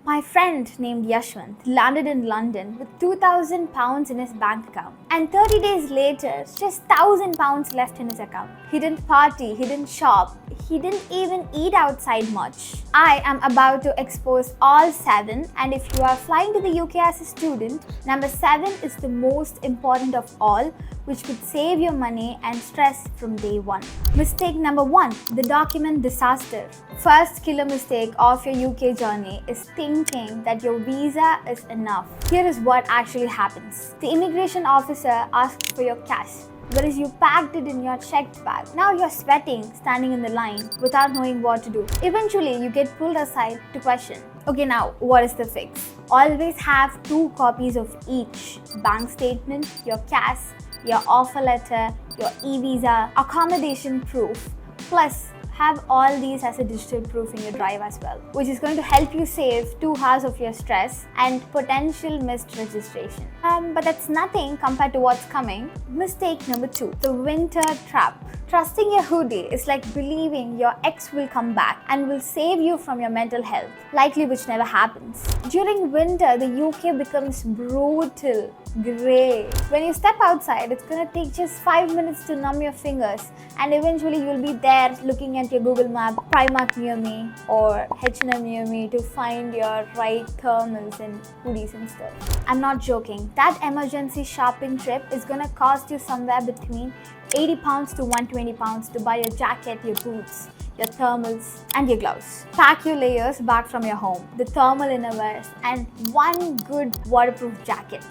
My friend named Yashwant landed in London with £2,000 in his bank account. And 30 days later, just £1,000 left in his account. He didn't party, he didn't shop, he didn't even eat outside much. I am about to expose all 7, and if you are flying to the UK as a student, number 7 is the most important of all, which could save your money and stress from day 1. Mistake number 1, the document disaster. First killer mistake of your UK journey is thinking that your visa is enough. Here is what actually happens. The immigration officer asks for your cash, whereas you packed it in your checked bag. Now you're sweating, standing in the line without knowing what to do. Eventually, you get pulled aside to question. Okay, now what is the fix? Always have 2 copies of each: bank statement, your cash, your offer letter, your e-visa, accommodation proof, plus have all these as a digital proof in your drive as well, which is going to help you save 2 hours of your stress and potential missed registration. But that's nothing compared to what's coming. Mistake number 2, the winter trap. Trusting your hoodie is like believing your ex will come back and will save you from your mental health, likely which never happens. During winter, the UK becomes brutal, grey. When you step outside, it's gonna take just 5 minutes to numb your fingers, and eventually you'll be there looking at your Google map, Primark near me or H&M near me to find your right thermals and hoodies and stuff. I'm not joking. That emergency shopping trip is gonna cost you somewhere between £80 to £120 to buy your jacket, your boots, your thermals and your gloves. Pack your layers back from your home, the thermal innerwears and one good waterproof jacket,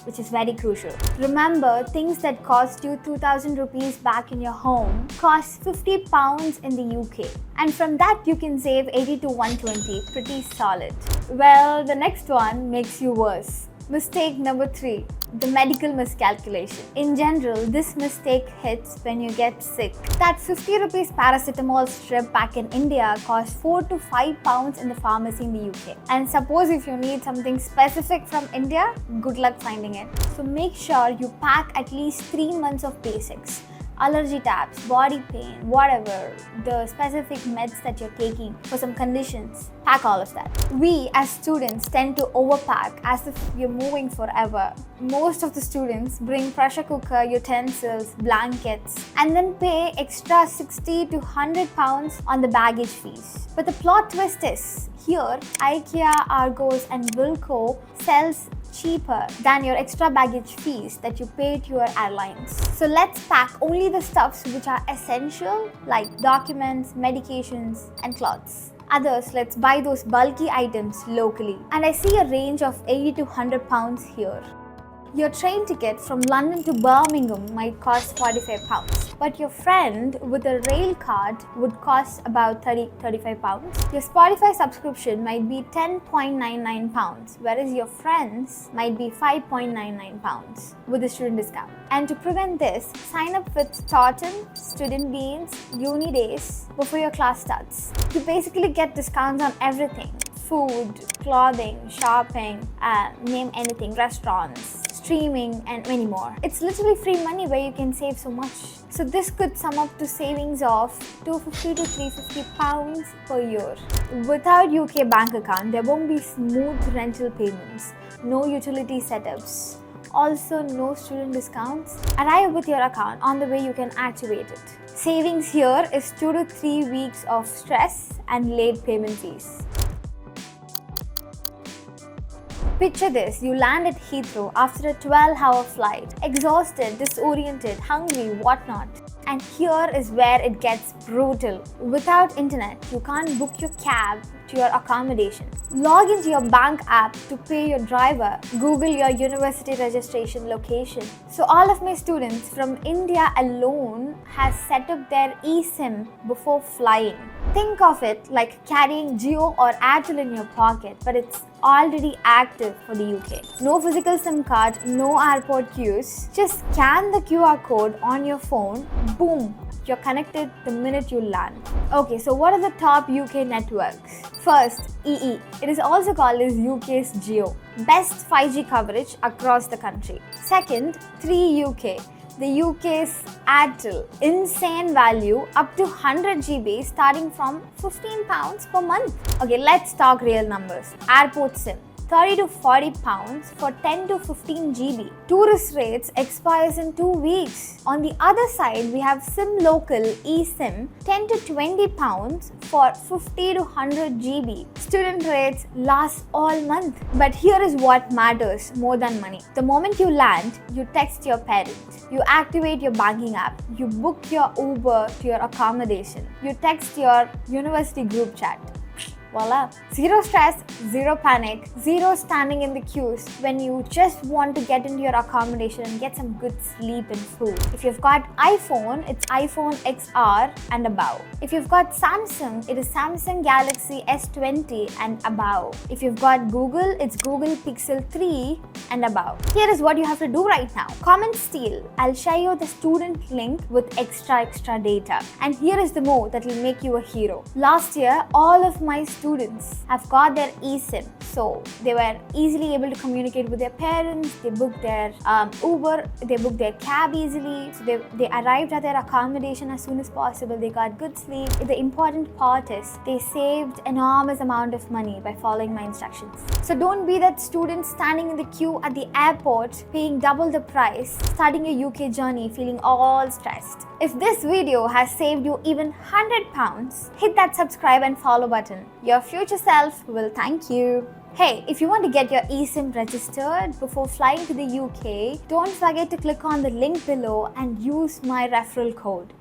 which is very crucial. Remember, things that cost you 2,000 rupees back in your home cost £50 in the UK. And from that you can save 80 to 120, pretty solid. Well, the next one makes you worse. Mistake number 3, the medical miscalculation. In general, this mistake hits when you get sick. That 50 rupees paracetamol strip back in India costs 4 to 5 pounds in the pharmacy in the UK. And suppose if you need something specific from India, good luck finding it. So make sure you pack at least 3 months of basics. Allergy tabs, body pain, whatever, the specific meds that you're taking for some conditions, pack all of that. We as students tend to overpack as if we're moving forever. Most of the students bring pressure cooker, utensils, blankets, and then pay extra 60 to 100 pounds on the baggage fees. But the plot twist is, here IKEA, Argos and Wilko sells cheaper than your extra baggage fees that you pay to your airlines. So let's pack only the stuffs which are essential, like documents, medications and clothes. Others, let's buy those bulky items locally. And I see a range of 80 to 100 pounds here. Your train ticket from London to Birmingham might cost £45, but your friend with a rail card would cost about £35. Your Spotify subscription might be £10.99, whereas your friend's might be £5.99 with a student discount. And to prevent this, sign up with Taunton, Student Beans, Uni Days before your class starts. You basically get discounts on everything: food, clothing, shopping, name anything, restaurants, streaming and many more. It's literally free money where you can save so much. So this could sum up to savings of £250 to £350 per year. Without UK bank account, there won't be smooth rental payments, no utility setups, also no student discounts. Arrive with your account on the way you can activate it. Savings here is 2 to 3 weeks of stress and late payment fees. Picture this, you land at Heathrow after a 12-hour flight, exhausted, disoriented, hungry, whatnot. And here is where it gets brutal. Without internet, you can't book your cab to your accommodation. Log into your bank app to pay your driver. Google your university registration location. So all of my students from India alone has set up their eSIM before flying. Think of it like carrying Jio or Airtel in your pocket, but it's already active for the UK. No physical SIM card, no airport queues. Just scan the QR code on your phone, boom, you're connected the minute you land. Okay, so what are the top UK networks? First, EE. It is also called as UK's Jio. Best 5G coverage across the country. Second, 3UK. The UK's Airtel. Insane value, up to 100 GB starting from £15 per month. Okay, let's talk real numbers. Airport SIM. 30 to 40 pounds for 10 to 15 GB. Tourist rates expires in 2 weeks. On the other side, we have SIM Local eSIM, 10 to 20 pounds for 50 to 100 GB. Student rates last all month. But here is what matters more than money. The moment you land, you text your parents. You activate your banking app. You book your Uber to your accommodation. You text your university group chat. Voila. Zero stress, zero panic, zero standing in the queues when you just want to get into your accommodation and get some good sleep and food. If you've got iPhone, it's iPhone XR and above. If you've got Samsung, it is Samsung Galaxy S20 and above. If you've got Google, it's Google Pixel 3 and above. Here is what you have to do right now. Comment Steal. I'll share you the student link with extra data. And here is the move that will make you a hero. Last year, all of my students have got their eSIM, so they were easily able to communicate with their parents. They booked their Uber, they booked their cab easily, so they arrived at their accommodation as soon as possible. They got good sleep. The important part is they saved enormous amount of money by following my instructions. So don't be that student standing in the queue at the airport paying double the price, starting a UK journey feeling all stressed. If this video has saved you even £100, hit that subscribe and follow button. Your future self will thank you. Hey, if you want to get your eSIM registered before flying to the UK, don't forget to click on the link below and use my referral code.